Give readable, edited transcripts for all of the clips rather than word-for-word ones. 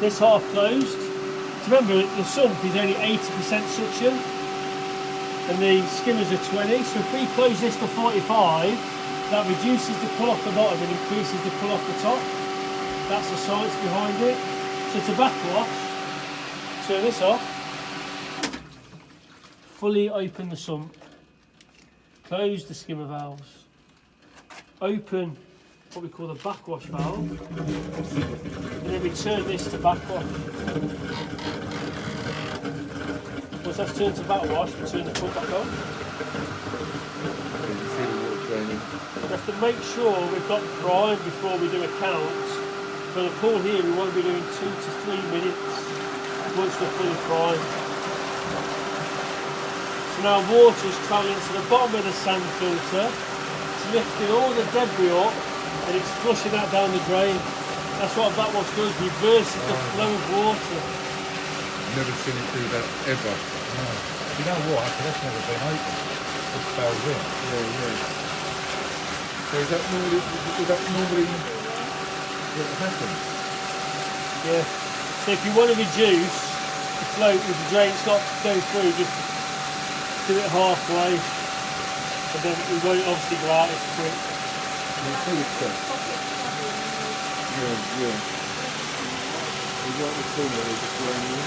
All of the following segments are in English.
this half closed. So remember, the sump is only 80% suction and the skimmers are 20. So if we close this to 45, that reduces the pull off the bottom and increases the pull off the top. That's the science behind it. So to backwash, turn this off, fully open the sump, close the skimmer valves, open what we call the backwash valve, and then we turn this to backwash. Once that's turned to backwash, we turn the pump back on. We have to make sure we've got prime before we do a count. For the pool here, we want to be doing 2 to 3 minutes once we're fully primed. So now water's travelling to the bottom of the sand filter, it's lifting all the debris up and it's flushing that down the drain. That's what a backwash does, reverses the flow of water. Never seen it do that ever. No. You know what? That's never been open. It's failed in. Yeah. So is that normally what happens? Yeah. So if you want to reduce the flow with the drain, it's not going through, just do it halfway, and then it won't obviously go out as quick. Yeah. Is that the corner they just going in?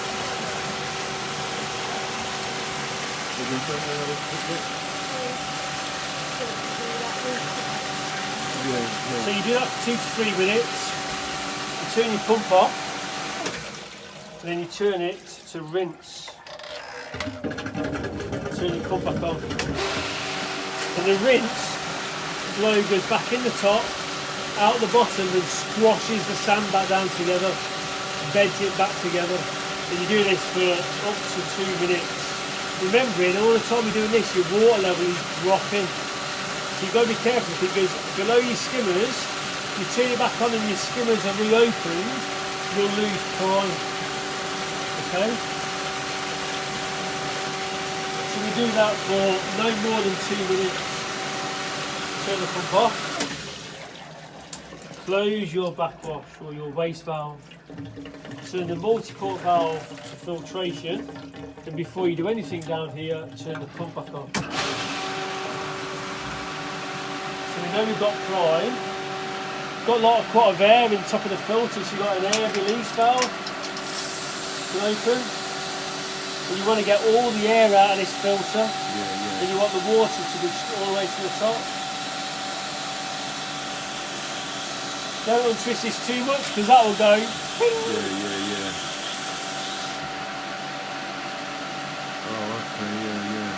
So you do that for 2 to 3 minutes, you turn your pump off, and then you turn it to rinse. Turn your pump back on. And the rinse flow goes back in the top, out the bottom and squashes the sand back down together, beds it back together. And you do this for up to 2 minutes. Remembering all the time you're doing this, your water level is dropping. So you've got to be careful because below your skimmers, you turn it back on and your skimmers are reopened, you'll lose prime. Okay? So we do that for no more than 2 minutes. Turn the pump off. Close your backwash or your waste valve. Turn the multi-port valve to filtration. And before you do anything down here, turn the pump back on. So we know we've got prime. Got quite a lot of air in the top of the filter, so you've got an air release valve to open. And you want to get all the air out of this filter. Yeah. And you want the water to be all the way to the top. Don't untwist this too much because that will go. Yeah. Oh, okay, yeah.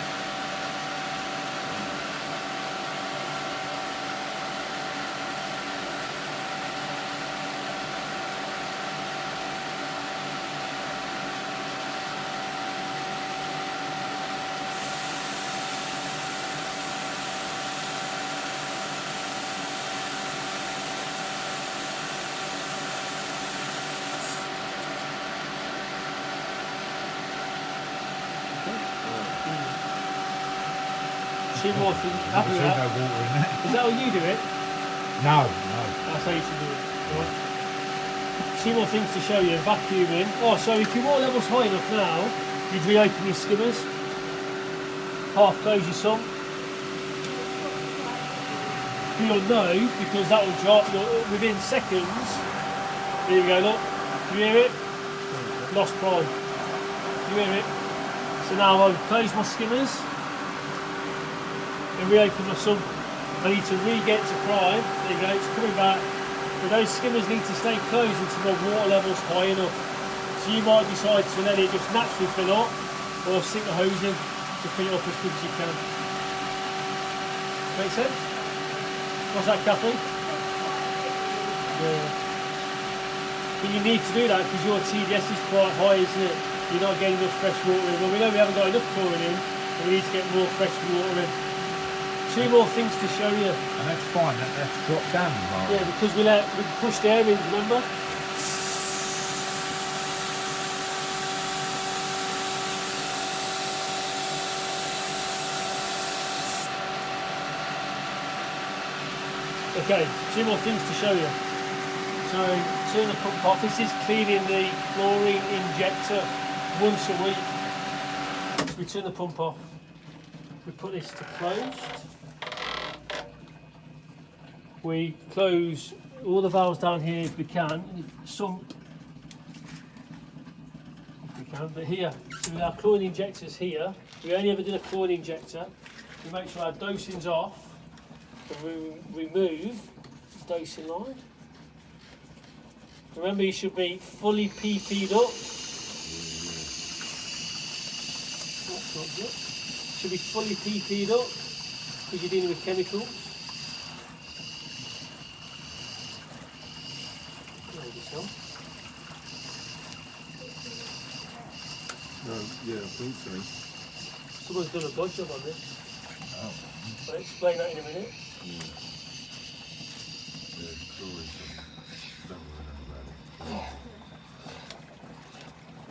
Two more things. Happy with that? No water in there. Is that how you do it? No. That's how you should do it. Right. Two more things to show you. Vacuuming. Oh, so if your water level's high enough now, you'd reopen your skimmers. Half close your sump. You'll know because that will drop within seconds. There you go, look. You hear it? Lost prime. You hear it? So now I'll close my skimmers and reopen my sump. I need to re-get to prime. There you go, it's coming back. But those skimmers need to stay closed until the water level's high enough. So you might decide to let it just naturally fill up or stick the hose in to fill it up as quick as you can. Make sense? What's that, Kathy? Yeah. But you need to do that because your TDS is quite high, isn't it? You're not getting enough fresh water in. Well, we know we haven't got enough chlorine in, but we need to get more fresh water in. Two more things to show you. And that's fine, that's dropped down. Right? Yeah, because we pushed air in, remember? Okay, two more things to show you. So turn the pump off. This is cleaning the chlorine injector once a week. So we turn the pump off. We put this to closed. We close all the valves down here if we can. Some if we can, but here, so with our chlorine injectors here, we only ever did a chlorine injector. We make sure our dosing's off and we remove the dosing line. Remember, you should be fully PP'd up. That's not good. Should be fully PP'd up because you're dealing with chemicals. Maybe so. No, yeah, I think so. Someone's done a good job on this. Oh. I'll explain that in a minute. Yeah, chlorine. Don't worry about it.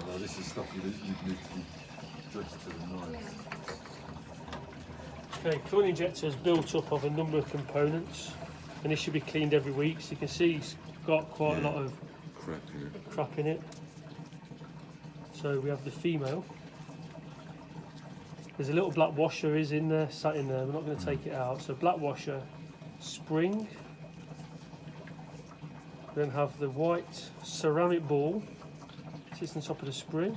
Although this is stuff you need to be dressed to the nines. Okay, chlorine injector is built up of a number of components and this should be cleaned every week. So you can see it's got quite a lot of crap in it. So we have the female. There's a little black washer is in there, sat in there. We're not going to take it out. So black washer, spring. Then have the white ceramic ball, sits on top of the spring.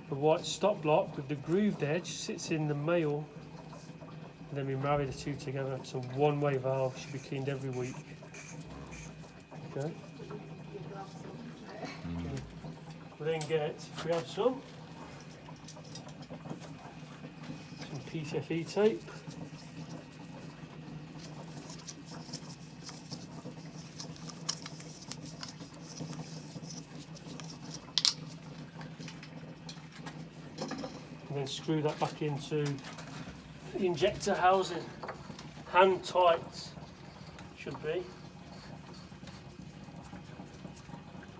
The white stop block with the grooved edge sits in the male. And then we marry the two together. It's a one-way valve, should be cleaned every week. Okay. We then get, we have some PTFE tape. And then screw that back into the injector housing. Hand tight should be.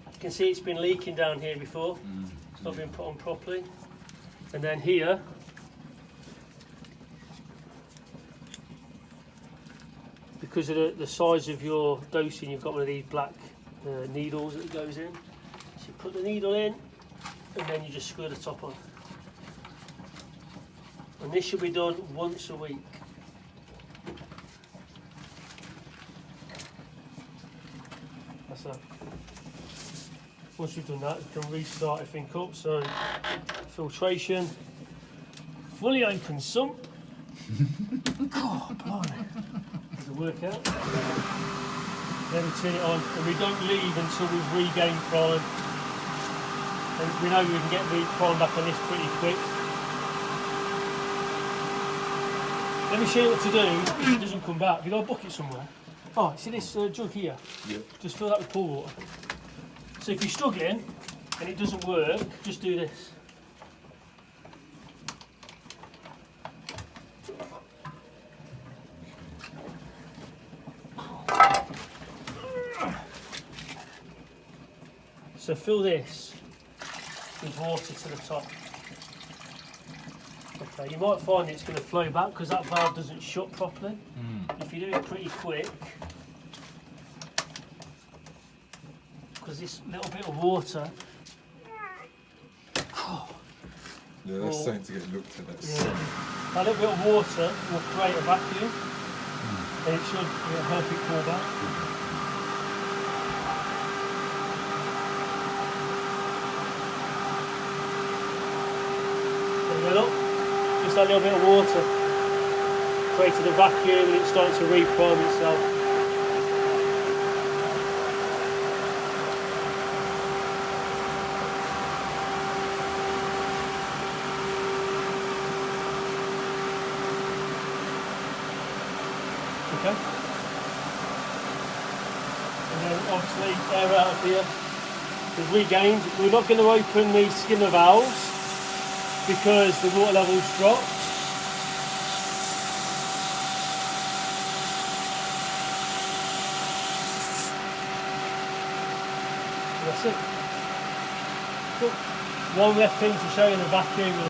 You can see it's been leaking down here before. It's not been put on properly. And then here, because of the size of your dosing, you've got one of these black needles that goes in. So you put the needle in and then you just screw the top on. And this should be done once a week. That's that. Once we've done that, we can restart everything up. So, filtration, fully open sump. Oh, blimey. Does it work out? Then we turn it on, and we don't leave until we've regained prime. And we know we can get the prime back on this pretty quick. Let me show you what to do if it doesn't come back. Have you got a bucket somewhere? Oh, see this jug here? Yeah. Just fill that with pool water. So if you're struggling and it doesn't work, just do this. So fill this with water to the top. Okay, you might find it's going to flow back because that valve doesn't shut properly. If you do it pretty quick, because this little bit of water, Yeah, that's something to get looked at. that little bit of water will create a vacuum and it should help it pour back. Look, just that little bit of water created a vacuum and it's starting to reprime itself. Okay. And then obviously air out of here is regained. We're not going to open the skimmer valves because the water level's dropped. And that's it. Cool. One left thing to show you the vacuum.